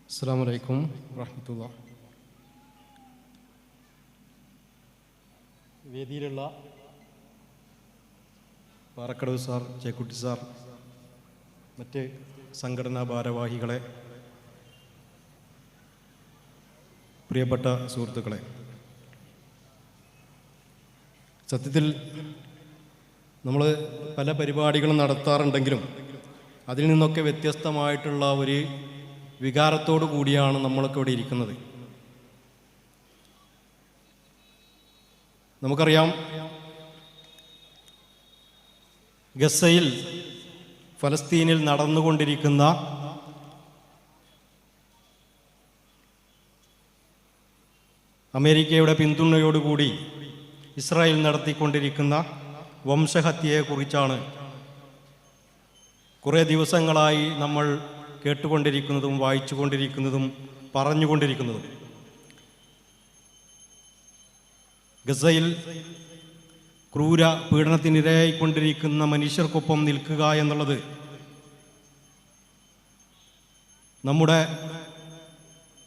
അസ്സലാമു അലൈക്കും വറഹ്മത്തുള്ളാഹി. വേദിയിലുള്ള പാറക്കടവ് സാർ, ചേക്കുട്ടി സാർ, മറ്റ് സംഘടനാ ഭാരവാഹികളെ, പ്രിയപ്പെട്ട സുഹൃത്തുക്കളെ, സത്യത്തിൽ നമ്മൾ പല പരിപാടികളും നടത്താറുണ്ടെങ്കിലും അതിൽ നിന്നൊക്കെ വ്യത്യസ്തമായിട്ടുള്ള ഒരു വികാരത്തോടു കൂടിയാണ് നമ്മളൊക്കെ ഇവിടെ ഇരിക്കുന്നത്. നമുക്കറിയാം, ഗസയിൽ ഫലസ്തീനിൽ നടന്നുകൊണ്ടിരിക്കുന്ന അമേരിക്കയുടെ പിന്തുണയോടുകൂടി ഇസ്രായേൽ നടത്തിക്കൊണ്ടിരിക്കുന്ന വംശഹത്യയെക്കുറിച്ചാണ് കുറേ ദിവസങ്ങളായി നമ്മൾ കേട്ടുകൊണ്ടിരിക്കുന്നതും വായിച്ചുകൊണ്ടിരിക്കുന്നതും പറഞ്ഞുകൊണ്ടിരിക്കുന്നതും. ഗസയിൽ ക്രൂര പീഡനത്തിനിരയായിക്കൊണ്ടിരിക്കുന്ന മനുഷ്യർക്കൊപ്പം നിൽക്കുക എന്നുള്ളത് നമ്മുടെ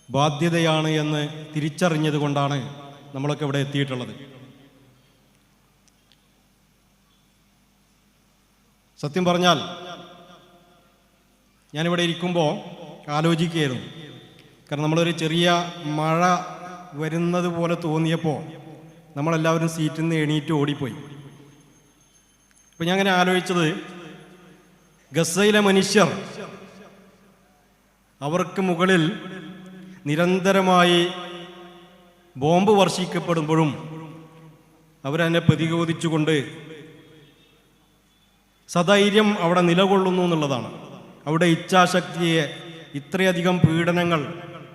ബാധ്യതയാണ് എന്ന് തിരിച്ചറിഞ്ഞത് കൊണ്ടാണ് നമ്മളൊക്കെ ഇവിടെ എത്തിയിട്ടുള്ളത്. സത്യം പറഞ്ഞാൽ ഞാനിവിടെ ഇരിക്കുമ്പോൾ ആലോചിക്കുകയായിരുന്നു. കാരണം നമ്മളൊരു ചെറിയ മഴ വരുന്നത് പോലെ തോന്നിയപ്പോൾ നമ്മളെല്ലാവരും സീറ്റിൽ നിന്ന് എണീറ്റ് ഓടിപ്പോയി. അപ്പോൾ ഞാൻ അങ്ങനെ ആലോചിച്ചത്, ഗസയിലെ മനുഷ്യർ, അവർക്ക് മുകളിൽ നിരന്തരമായി ബോംബ് വർഷിക്കപ്പെടുമ്പോഴും അവരതിനെ പ്രതിരോധിച്ചുകൊണ്ട് സധൈര്യം അവിടെ നിലകൊള്ളുന്നു എന്നുള്ളതാണ്. അവിടെ ഇച്ഛാശക്തിയെ, ഇത്രയധികം പീഡനങ്ങൾ,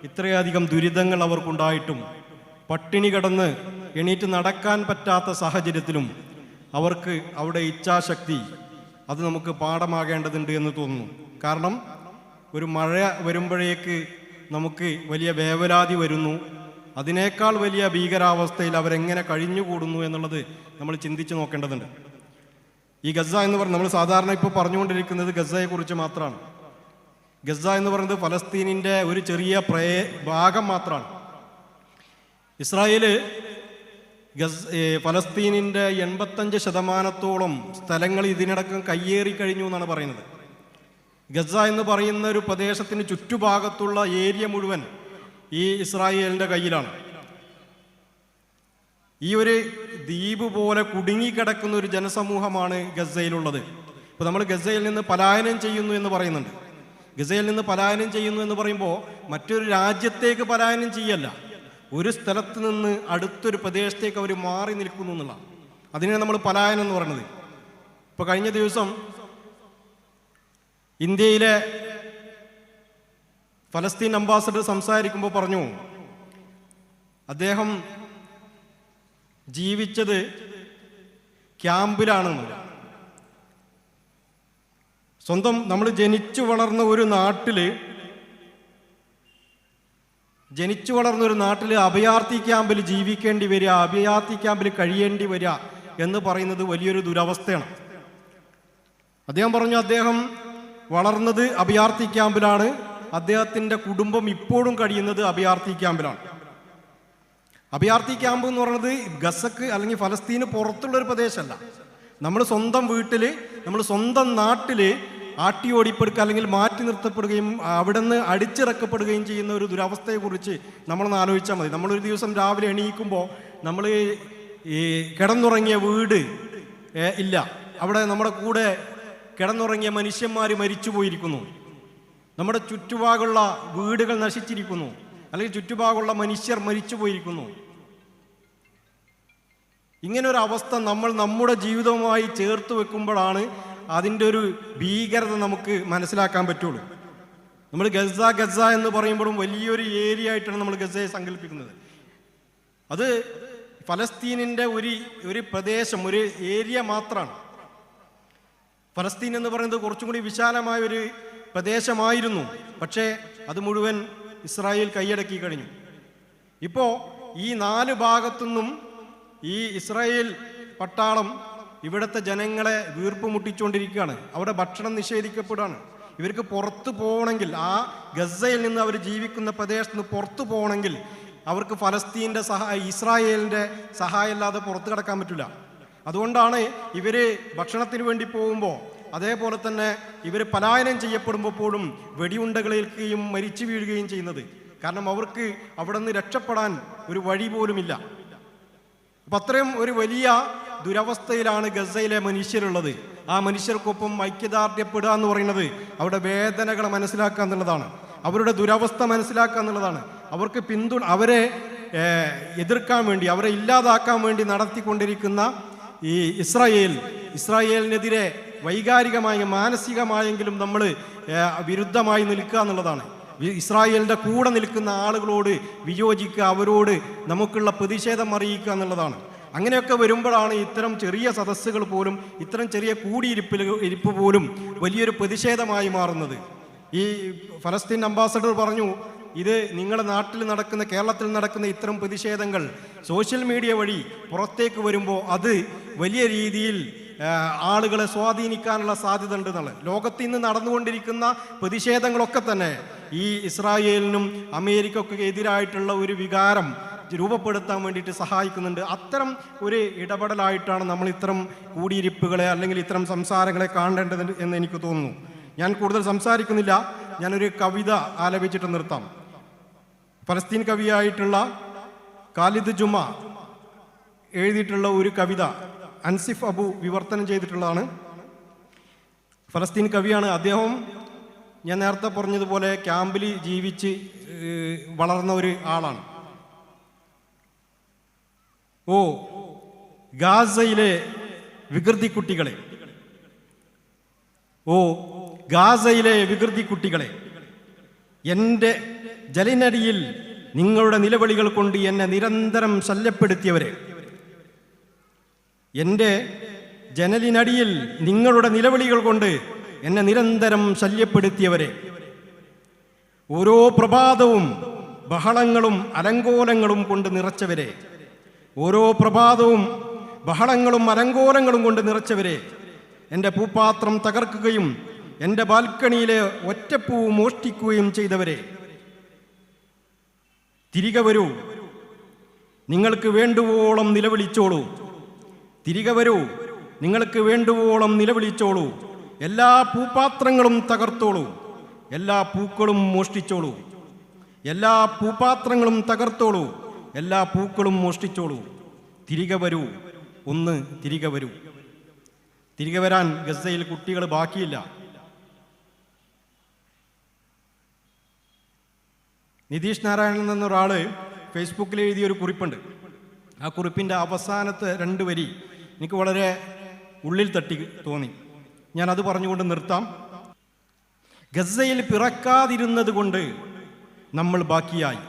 ഇത്രയധികം ദുരിതങ്ങൾ അവർക്കുണ്ടായിട്ടും പട്ടിണി കിടന്ന് എണീറ്റ് നടക്കാൻ പറ്റാത്ത സാഹചര്യത്തിലും അവർക്ക് അവിടെ ഇച്ഛാശക്തി, അത് നമുക്ക് പാഠമാകേണ്ടതുണ്ട് എന്ന് തോന്നുന്നു. കാരണം ഒരു മഴ വരുമ്പോഴേക്ക് നമുക്ക് വലിയ വേവലാതി വരുന്നു. അതിനേക്കാൾ വലിയ ഭീകരാവസ്ഥയിൽ അവരെങ്ങനെ കഴിഞ്ഞുകൂടുന്നു എന്നുള്ളത് നമ്മൾ ചിന്തിച്ച് നോക്കേണ്ടതുണ്ട്. ഈ ഗസ എന്ന് പറഞ്ഞാൽ, നമ്മൾ സാധാരണ ഇപ്പോൾ പറഞ്ഞുകൊണ്ടിരിക്കുന്നത് ഗസയെക്കുറിച്ച് മാത്രമാണ്. ഗസ എന്ന് പറയുന്നത് ഫലസ്തീനിൻ്റെ ഒരു ചെറിയ ഭാഗം മാത്രമാണ്. ഇസ്രായേൽ ഫലസ്തീനിൻ്റെ 85% സ്ഥലങ്ങൾ ഇതിനടക്കം കയ്യേറി കഴിഞ്ഞു എന്നാണ് പറയുന്നത്. ഗസ എന്ന് പറയുന്ന ഒരു പ്രദേശത്തിന് ചുറ്റുഭാഗത്തുള്ള ഏരിയ മുഴുവൻ ഈ ഇസ്രായേലിൻ്റെ കയ്യിലാണ്. ഈ ഒരു ദ്വീപ് പോലെ കുടുങ്ങിക്കിടക്കുന്ന ഒരു ജനസമൂഹമാണ് ഗസയിലുള്ളത്. ഇപ്പോൾ നമ്മൾ ഗസയിൽ നിന്ന് പലായനം ചെയ്യുന്നു എന്ന് പറയുന്നുണ്ട്. ഗസയിൽ നിന്ന് പലായനം ചെയ്യുന്നു എന്ന് പറയുമ്പോൾ മറ്റൊരു രാജ്യത്തേക്ക് പലായനം ചെയ്യല്ല, ഒരു സ്ഥലത്ത് നിന്ന് അടുത്തൊരു പ്രദേശത്തേക്ക് അവർ മാറി നിൽക്കുന്നു എന്നുള്ള, അതിനാണ് നമ്മൾ പലായനം എന്ന് പറയുന്നത്. ഇപ്പോൾ കഴിഞ്ഞ ദിവസം ഇന്ത്യയിലെ ഫലസ്തീൻ അംബാസഡർ സംസാരിക്കുമ്പോൾ പറഞ്ഞു, അദ്ദേഹം ജീവിച്ചത് ക്യാമ്പിലാണെന്ന്. സ്വന്തം നമ്മൾ ജനിച്ചു വളർന്ന ഒരു നാട്ടിൽ അഭയാർത്ഥി ക്യാമ്പിൽ ജീവിക്കേണ്ടി വരിക, അഭയാർത്ഥി ക്യാമ്പിൽ കഴിയേണ്ടി വരിക എന്ന് പറയുന്നത് വലിയൊരു ദുരവസ്ഥയാണ്. അദ്ദേഹം പറഞ്ഞു, അദ്ദേഹം വളർന്നത് അഭയാർത്ഥി ക്യാമ്പിലാണ്, അദ്ദേഹത്തിൻ്റെ കുടുംബം ഇപ്പോഴും കഴിയുന്നത് അഭയാർത്ഥി ക്യാമ്പിലാണ്. അഭയാർത്ഥി ക്യാമ്പ് എന്ന് പറയുന്നത് ഗസക്ക് അല്ലെങ്കിൽ ഫലസ്തീന് പുറത്തുള്ളൊരു പ്രദേശമല്ല. നമ്മൾ സ്വന്തം വീട്ടിൽ, നമ്മൾ സ്വന്തം നാട്ടിൽ ആട്ടിയോടിപ്പെടുക്കുക അല്ലെങ്കിൽ മാറ്റി നിർത്തപ്പെടുകയും അവിടെ നിന്ന് അടിച്ചിറക്കപ്പെടുകയും ചെയ്യുന്ന ഒരു ദുരവസ്ഥയെക്കുറിച്ച് നമ്മളൊന്ന് ആലോചിച്ചാൽ മതി. നമ്മളൊരു ദിവസം രാവിലെ എണീക്കുമ്പോൾ നമ്മൾ ഈ കിടന്നുറങ്ങിയ വീട് ഇല്ല, അവിടെ നമ്മുടെ കൂടെ കിടന്നുറങ്ങിയ മനുഷ്യന്മാർ മരിച്ചു പോയിരിക്കുന്നു. നമ്മുടെ ചുറ്റുഭാഗമുള്ള വീടുകൾ നശിച്ചിരിക്കുന്നു, അല്ലെങ്കിൽ ചുറ്റുഭാഗമുള്ള മനുഷ്യർ മരിച്ചു പോയിരിക്കുന്നു. ഇങ്ങനൊരു അവസ്ഥ നമ്മൾ നമ്മുടെ ജീവിതവുമായി ചേർത്ത് വെക്കുമ്പോഴാണ് അതിൻ്റെ ഒരു ഭീകരത നമുക്ക് മനസ്സിലാക്കാൻ പറ്റുള്ളൂ. നമ്മൾ ഗസ എന്ന് പറയുമ്പോഴും വലിയൊരു ഏരിയ ആയിട്ടാണ് നമ്മൾ ഗസയെ സങ്കല്പിക്കുന്നത്. അത് ഫലസ്തീനിൻ്റെ ഒരു പ്രദേശം, ഒരു ഏരിയ മാത്രമാണ്. ഫലസ്തീൻ എന്ന് പറയുന്നത് കുറച്ചും കൂടി വിശാലമായ ഒരു പ്രദേശമായിരുന്നു, പക്ഷേ അത് മുഴുവൻ ഇസ്രായേൽ കൈയടക്കി കഴിഞ്ഞു. ഇപ്പോൾ ഈ 4 ഭാഗത്തുനിന്നും ഈ ഇസ്രായേൽ പട്ടാളം ഇവിടുത്തെ ജനങ്ങളെ വീർപ്പ് മുട്ടിച്ചുകൊണ്ടിരിക്കുകയാണ്. അവിടെ ഭക്ഷണം നിഷേധിക്കപ്പെടുകയാണ്. ഇവർക്ക് പുറത്തു പോകണമെങ്കിൽ, ആ ഗസയിൽ നിന്ന് അവർ ജീവിക്കുന്ന പ്രദേശത്ത് നിന്ന് പുറത്തു പോകണമെങ്കിൽ അവർക്ക് ഫലസ്തീൻ്റെ ഇസ്രായേലിൻ്റെ സഹായം ഇല്ലാതെ പുറത്തു കിടക്കാൻ പറ്റില്ല. അതുകൊണ്ടാണ് ഇവർ ഭക്ഷണത്തിന് വേണ്ടി പോകുമ്പോൾ, അതേപോലെ തന്നെ ഇവർ പലായനം ചെയ്യപ്പെടുമ്പോഴും വെടിയുണ്ടകളേൽക്കുകയും മരിച്ചു വീഴുകയും ചെയ്യുന്നത്. കാരണം അവർക്ക് അവിടെ നിന്ന് രക്ഷപ്പെടാൻ ഒരു വഴി പോലുമില്ല. അപ്പം അത്രയും ഒരു വലിയ ദുരവസ്ഥയിലാണ് ഗസയിലെ മനുഷ്യരുള്ളത്. ആ മനുഷ്യർക്കൊപ്പം ഐക്യദാർഢ്യപ്പെടുക എന്ന് പറയുന്നത് അവരുടെ വേദനകൾ മനസ്സിലാക്കുക എന്നുള്ളതാണ്, അവരുടെ ദുരവസ്ഥ മനസ്സിലാക്കുക എന്നുള്ളതാണ്. അവർക്ക് അവരെ എതിർക്കാൻ വേണ്ടി, അവരെ ഇല്ലാതാക്കാൻ വേണ്ടി നടത്തിക്കൊണ്ടിരിക്കുന്ന ഈ ഇസ്രായേലിനെതിരെ വൈകാരികമായും മാനസികമായെങ്കിലും നമ്മൾ വിരുദ്ധമായി നിൽക്കുക എന്നുള്ളതാണ്. ഇസ്രായേലിൻ്റെ കൂടെ നിൽക്കുന്ന ആളുകളോട് വിയോജിക്കുക, അവരോട് നമുക്കുള്ള പ്രതിഷേധം അറിയിക്കുക എന്നുള്ളതാണ്. അങ്ങനെയൊക്കെ വരുമ്പോഴാണ് ഇത്തരം ചെറിയ സദസ്സുകൾ പോലും, ഇത്തരം ചെറിയ ഇരിപ്പ് പോലും വലിയൊരു പ്രതിഷേധമായി മാറുന്നത്. ഈ ഫലസ്തീൻ അംബാസഡർ പറഞ്ഞു, ഇത് നിങ്ങളുടെ നാട്ടിൽ നടക്കുന്ന, കേരളത്തിൽ നടക്കുന്ന ഇത്തരം പ്രതിഷേധങ്ങൾ സോഷ്യൽ മീഡിയ വഴി പുറത്തേക്ക് വരുമ്പോൾ അത് വലിയ രീതിയിൽ ആളുകളെ സ്വാധീനിക്കാനുള്ള സാധ്യത ഉണ്ട് എന്നുള്ളത്. ലോകത്ത് ഇന്ന് നടന്നുകൊണ്ടിരിക്കുന്ന പ്രതിഷേധങ്ങളൊക്കെ തന്നെ ഈ ഇസ്രായേലിനും അമേരിക്കയ്ക്ക് എതിരായിട്ടുള്ള ഒരു വികാരം രൂപപ്പെടുത്താൻ വേണ്ടിയിട്ട് സഹായിക്കുന്നുണ്ട്. അത്തരം ഒരു ഇടപെടലായിട്ടാണ് നമ്മൾ ഇത്തരം കൂടിയിരിപ്പുകളെ അല്ലെങ്കിൽ ഇത്തരം സംസാരങ്ങളെ കാണേണ്ടത് എന്ന് എനിക്ക് തോന്നുന്നു. ഞാൻ കൂടുതൽ സംസാരിക്കുന്നില്ല, ഞാനൊരു കവിത ആലപിച്ചിട്ട് നിർത്താം. ഫലസ്തീൻ കവിയായിട്ടുള്ള ഖാലിദ് ജുമ എഴുതിയിട്ടുള്ള ഒരു കവിത അൻസിഫ് അബു വിവർത്തനം ചെയ്തിട്ടുള്ളതാണ്. ഫലസ്തീൻ കവിയാണ് അദ്ദേഹം. ഞാൻ നേരത്തെ പറഞ്ഞതുപോലെ ക്യാമ്പിൽ ജീവിച്ച് വളർന്ന ഒരു ആളാണ്. ഓ ഗാസയിലെ വികൃതി കുട്ടികളെ, ഓ ഗാസയിലെ വികൃതി കുട്ടികളെ, എൻ്റെ ജലിനടിയിൽ നിങ്ങളുടെ നിലവിളികൾ കൊണ്ട് എന്നെ നിരന്തരം ശല്യപ്പെടുത്തിയവരെ, എൻ്റെ ജനലിനടിയിൽ നിങ്ങളുടെ നിലവിളികൾ കൊണ്ട് എന്നെ നിരന്തരം ശല്യപ്പെടുത്തിയവരെ, ഓരോ പ്രഭാതവും ബഹളങ്ങളും അലങ്കോലങ്ങളും കൊണ്ട് നിറച്ചവരെ, ഓരോ പ്രഭാതവും ബഹളങ്ങളും അലങ്കോലങ്ങളും കൊണ്ട് നിറച്ചവരെ, എൻ്റെ പൂപ്പാത്രം തകർക്കുകയും എൻ്റെ ബാൽക്കണിയിലെ ഒറ്റപ്പൂ മോഷ്ടിക്കുകയും ചെയ്തവരെ, തിരികെ വരൂ, നിങ്ങൾക്ക് വേണ്ടുവോളം നിലവിളിച്ചോളൂ, തിരികെ വരൂ, നിങ്ങൾക്ക് വേണ്ടുവോളം നിലവിളിച്ചോളൂ, എല്ലാ പൂപ്പാത്രങ്ങളും തകർത്തോളൂ, എല്ലാ പൂക്കളും മോഷ്ടിച്ചോളൂ, എല്ലാ പൂപ്പാത്രങ്ങളും തകർത്തോളൂ, എല്ലാ പൂക്കളും മോഷ്ടിച്ചോളൂ, തിരികെ വരൂ, ഒന്ന് തിരികെ വരൂ. തിരികെ വരാൻ ഗസയിൽ കുട്ടികൾ ബാക്കിയില്ല. നിതീഷ് നാരായണൻ എന്നൊരാൾ ഫേസ്ബുക്കിൽ എഴുതിയൊരു കുറിപ്പുണ്ട്. ആ കുറിപ്പിൻ്റെ അവസാനത്തെ 2 വരി എനിക്ക് വളരെ ഉള്ളിൽ തട്ടി തോന്നി. ഞാനത് പറഞ്ഞുകൊണ്ട് നിർത്താം. ഗസയിൽ പിറക്കാതിരുന്നത് കൊണ്ട് നമ്മൾ ബാക്കിയായി,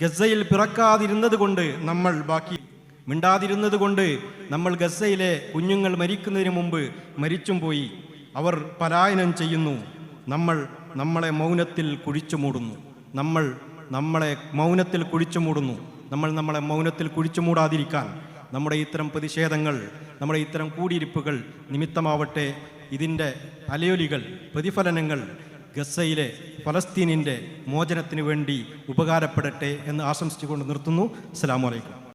ഗസയിൽ പിറക്കാതിരുന്നത് കൊണ്ട് നമ്മൾ ബാക്കി, മിണ്ടാതിരുന്നത് കൊണ്ട് നമ്മൾ ഗസയിലെ കുഞ്ഞുങ്ങൾ മരിക്കുന്നതിന് മുമ്പ് മരിച്ചും പോയി. അവർ പലായനം ചെയ്യുന്നു, നമ്മളെ മൗനത്തിൽ കുഴിച്ചു മൂടുന്നു, നമ്മളെ മൗനത്തിൽ കുഴിച്ചു മൂടുന്നു. നമ്മളെ മൗനത്തിൽ കുഴിച്ചു മൂടാതിരിക്കാൻ നമ്മുടെ ഇത്തരം പ്രതിഷേധങ്ങൾ, നമ്മുടെ ഇത്തരം കൂടിയിരിപ്പുകൾ നിമിത്തമാവട്ടെ. ഇതിൻ്റെ അലയൊലികൾ, പ്രതിഫലനങ്ങൾ ഗസയിലെ ഫലസ്തീനിൻ്റെ മോചനത്തിന് വേണ്ടി ഉപകാരപ്പെടട്ടെ എന്ന് ആശംസിച്ചുകൊണ്ട് നിർത്തുന്നു. അസ്സലാമു അലൈക്കും.